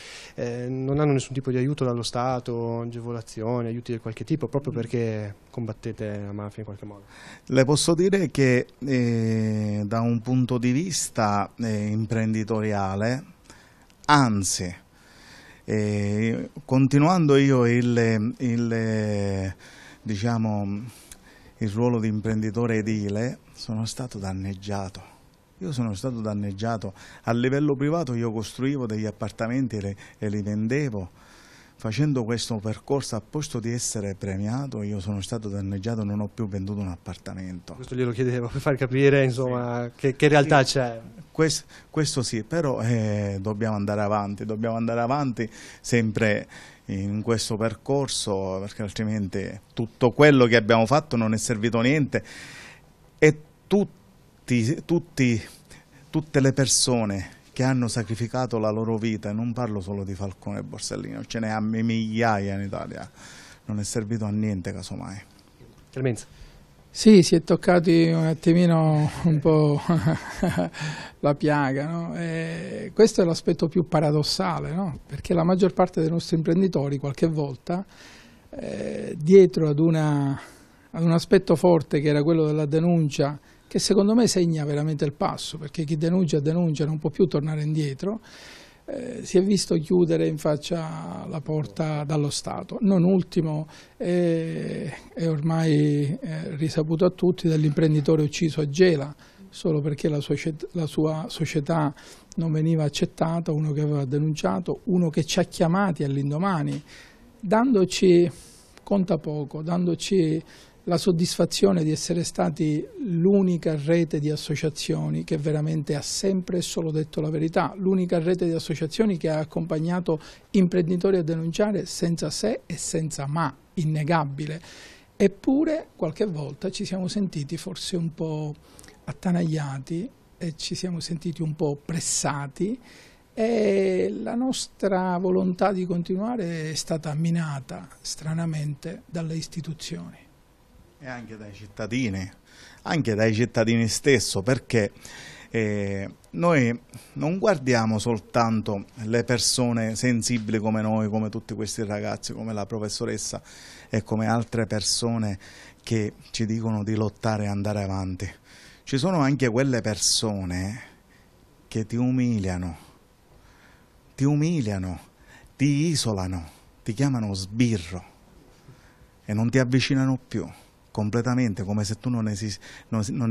non hanno nessun tipo di aiuto dallo Stato, agevolazioni, aiuti di qualche tipo, proprio perché combattete la mafia in qualche modo? Le posso dire che da un punto di vista imprenditoriale, anzi, continuando io il ruolo di imprenditore edile, sono stato danneggiato. Io sono stato danneggiato a livello privato. Io costruivo degli appartamenti e li vendevo facendo questo percorso, a posto di essere premiato, io sono stato danneggiato, non ho più venduto un appartamento. Questo glielo chiedevo per far capire, insomma, che realtà c'è. Questo sì, però dobbiamo andare avanti sempre in questo percorso, perché altrimenti tutto quello che abbiamo fatto non è servito a niente, e tutte le persone che hanno sacrificato la loro vita, e non parlo solo di Falcone e Borsellino, ce ne ha migliaia in Italia, non è servito a niente casomai. Clemenza. Sì, si è toccati un attimino un po' la piaga, no? Questo è l'aspetto più paradossale, no? Perché la maggior parte dei nostri imprenditori qualche volta dietro ad un aspetto forte che era quello della denuncia, che secondo me segna veramente il passo, perché chi denuncia non può più tornare indietro, si è visto chiudere in faccia la porta dallo Stato. Non ultimo è ormai risaputo a tutti dell'imprenditore ucciso a Gela, solo perché la sua società non veniva accettata, uno che aveva denunciato, uno che ci ha chiamati all'indomani, dandoci, conta poco, dandoci la soddisfazione di essere stati l'unica rete di associazioni che veramente ha sempre e solo detto la verità, l'unica rete di associazioni che ha accompagnato imprenditori a denunciare senza se e senza ma, innegabile. Eppure qualche volta ci siamo sentiti forse un po' attanagliati e ci siamo sentiti un po' pressati, e la nostra volontà di continuare è stata minata stranamente dalle istituzioni. E anche dai cittadini stesso, perché noi non guardiamo soltanto le persone sensibili come noi, come tutti questi ragazzi, come la professoressa e come altre persone che ci dicono di lottare e andare avanti. Ci sono anche quelle persone che ti umiliano, ti isolano, ti chiamano sbirro e non ti avvicinano più. Completamente, come se tu non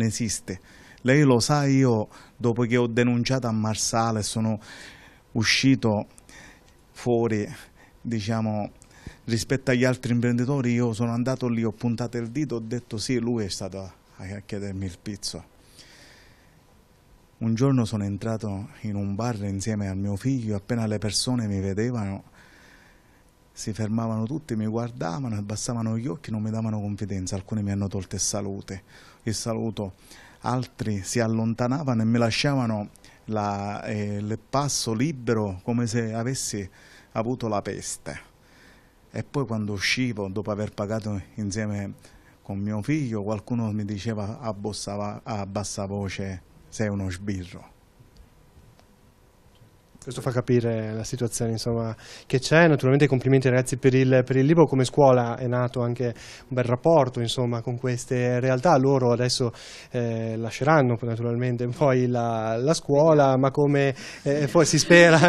esiste. Lei lo sa, io dopo che ho denunciato a Marsala e sono uscito fuori, diciamo, rispetto agli altri imprenditori, io sono andato lì, ho puntato il dito, ho detto sì, lui è stato a chiedermi il pizzo. Un giorno sono entrato in un bar insieme al mio figlio, appena le persone mi vedevano si fermavano tutti, mi guardavano, abbassavano gli occhi, non mi davano confidenza, alcuni mi hanno tolto il saluto, altri si allontanavano e mi lasciavano il passo libero come se avessi avuto la peste. E poi quando uscivo, dopo aver pagato insieme con mio figlio, qualcuno mi diceva a bassa voce: sei uno sbirro. Questo fa capire la situazione, insomma, che c'è. Naturalmente complimenti ragazzi per il libro. Come scuola è nato anche un bel rapporto, insomma, con queste realtà. Loro adesso lasceranno naturalmente poi la scuola, ma come poi si spera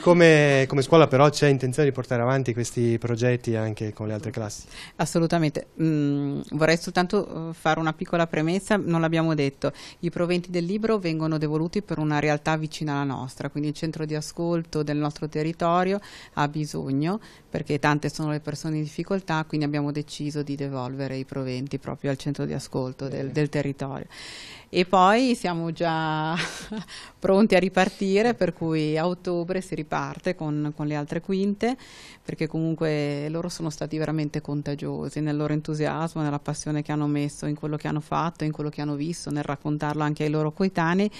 come scuola però c'è intenzione di portare avanti questi progetti anche con le altre classi. Assolutamente. Vorrei soltanto fare una piccola premessa, non l'abbiamo detto: i proventi del libro vengono devoluti per una realtà vicina alla nostra, quindi il centro di ascolto del nostro territorio ha bisogno, perché tante sono le persone in difficoltà, quindi abbiamo deciso di devolvere i proventi proprio al centro di ascolto del territorio. E poi siamo già pronti a ripartire, per cui a ottobre si riparte con le altre quinte, perché comunque loro sono stati veramente contagiosi nel loro entusiasmo, nella passione che hanno messo in quello che hanno fatto, in quello che hanno visto, nel raccontarlo anche ai loro coetanei.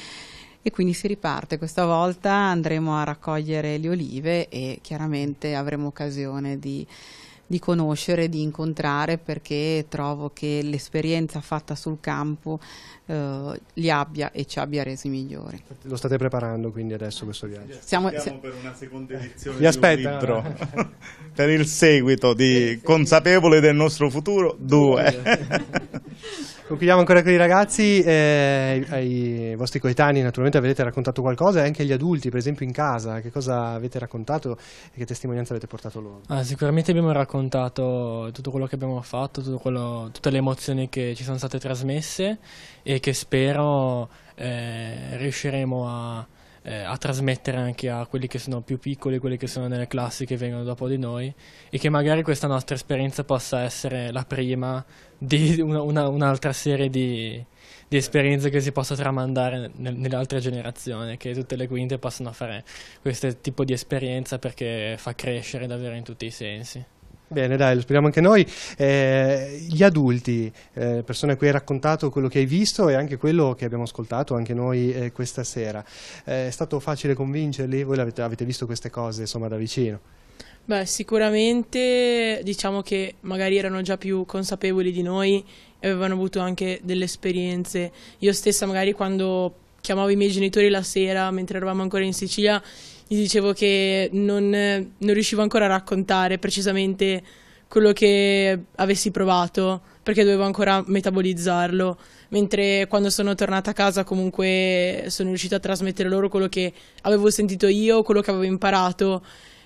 E quindi si riparte. Questa volta andremo a raccogliere le olive e chiaramente avremo occasione di conoscere, di incontrare, perché trovo che l'esperienza fatta sul campo li abbia e ci abbia resi migliori. Lo state preparando quindi adesso questo viaggio? Stiamo per una seconda edizione Vi aspetta. di un libro per il seguito di Consapevoli del nostro futuro 2. Concludiamo ancora con i ragazzi. Ai vostri coetanei naturalmente avete raccontato qualcosa, e anche agli adulti, per esempio in casa, che cosa avete raccontato e che testimonianza avete portato loro? Sicuramente abbiamo raccontato tutto quello che abbiamo fatto, tutte le emozioni che ci sono state trasmesse, e che spero riusciremo a trasmettere anche a quelli che sono più piccoli, quelli che sono nelle classi che vengono dopo di noi, e che magari questa nostra esperienza possa essere la prima di un'altra serie di esperienze che si possa tramandare nelle altre generazioni, che tutte le quinte possano fare questo tipo di esperienza, perché fa crescere davvero in tutti i sensi. Bene, dai, lo speriamo anche noi. Gli adulti, persone a cui hai raccontato quello che hai visto e anche quello che abbiamo ascoltato anche noi questa sera, è stato facile convincerli? Voi avete visto queste cose insomma da vicino? Beh, sicuramente diciamo che magari erano già più consapevoli di noi e avevano avuto anche delle esperienze. Io stessa magari quando chiamavo i miei genitori la sera, mentre eravamo ancora in Sicilia, gli dicevo che non riuscivo ancora a raccontare precisamente quello che avessi provato, perché dovevo ancora metabolizzarlo, mentre quando sono tornata a casa comunque sono riuscita a trasmettere loro quello che avevo sentito io, quello che avevo imparato,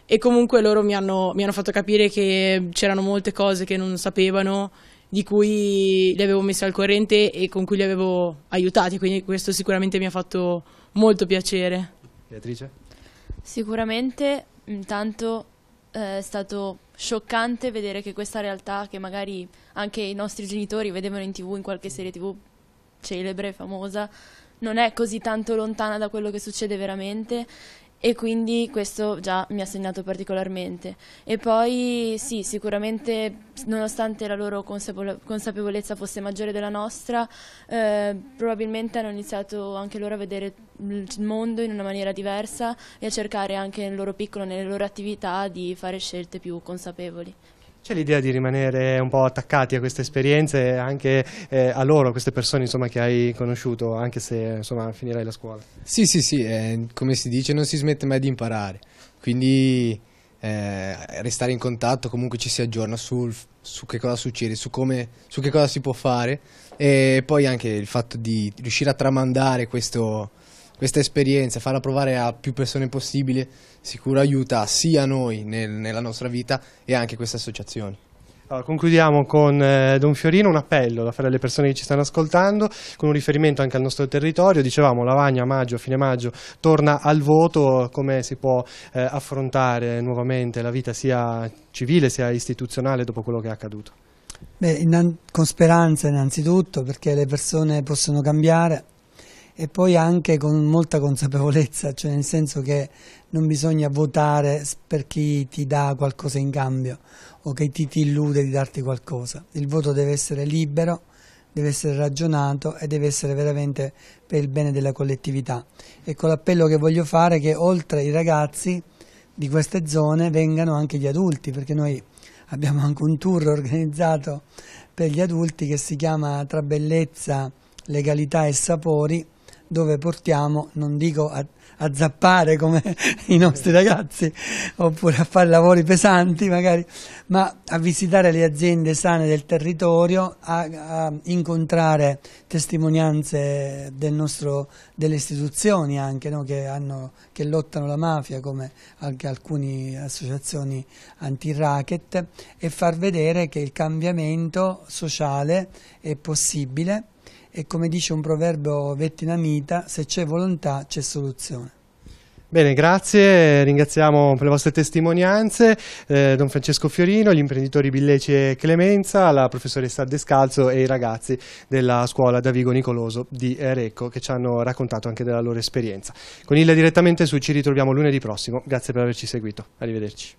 e comunque loro mi hanno fatto capire che c'erano molte cose che non sapevano, di cui li avevo messi al corrente e con cui li avevo aiutati, quindi questo sicuramente mi ha fatto molto piacere. Beatrice? Sicuramente intanto è stato scioccante vedere che questa realtà, che magari anche i nostri genitori vedevano in TV, in qualche serie TV celebre, famosa, non è così tanto lontana da quello che succede veramente, e quindi questo già mi ha segnato particolarmente. E poi sì, sicuramente nonostante la loro consapevolezza fosse maggiore della nostra, probabilmente hanno iniziato anche loro a vedere il mondo in una maniera diversa e a cercare anche nel loro piccolo, nelle loro attività, di fare scelte più consapevoli. C'è l'idea di rimanere un po' attaccati a queste esperienze, anche a loro, a queste persone insomma, che hai conosciuto, anche se insomma, finirai la scuola? Sì, come si dice, non si smette mai di imparare, quindi restare in contatto, comunque ci si aggiorna su che cosa succede, su che cosa si può fare, e poi anche il fatto di riuscire a tramandare questa esperienza, farla provare a più persone possibile, sicuro aiuta sia noi nella nostra vita e anche queste associazioni. Allora, concludiamo con Don Fiorino, un appello da fare alle persone che ci stanno ascoltando, con un riferimento anche al nostro territorio. Dicevamo, Lavagna a fine maggio torna al voto. Come si può affrontare nuovamente la vita sia civile sia istituzionale dopo quello che è accaduto? Beh, con speranza innanzitutto, perché le persone possono cambiare, e poi anche con molta consapevolezza, cioè nel senso che non bisogna votare per chi ti dà qualcosa in cambio o che ti illude di darti qualcosa. Il voto deve essere libero, deve essere ragionato e deve essere veramente per il bene della collettività. Ecco, l'appello che voglio fare è che oltre ai ragazzi di queste zone vengano anche gli adulti, perché noi abbiamo anche un tour organizzato per gli adulti che si chiama Tra bellezza, legalità e sapori, dove portiamo, non dico a zappare come i nostri ragazzi, oppure a fare lavori pesanti magari, ma a visitare le aziende sane del territorio, a incontrare testimonianze delle istituzioni anche, no, che lottano la mafia, come anche alcune associazioni anti-racket, e far vedere che il cambiamento sociale è possibile. E come dice un proverbio vietnamita, se c'è volontà c'è soluzione. Bene, grazie, ringraziamo per le vostre testimonianze Don Francesco Fiorino, gli imprenditori Billeci e Clemenza, la professoressa Descalzo e i ragazzi della scuola Davigo Nicoloso di Recco, che ci hanno raccontato anche della loro esperienza. Con il Direttamente Su ci ritroviamo lunedì prossimo, grazie per averci seguito, arrivederci.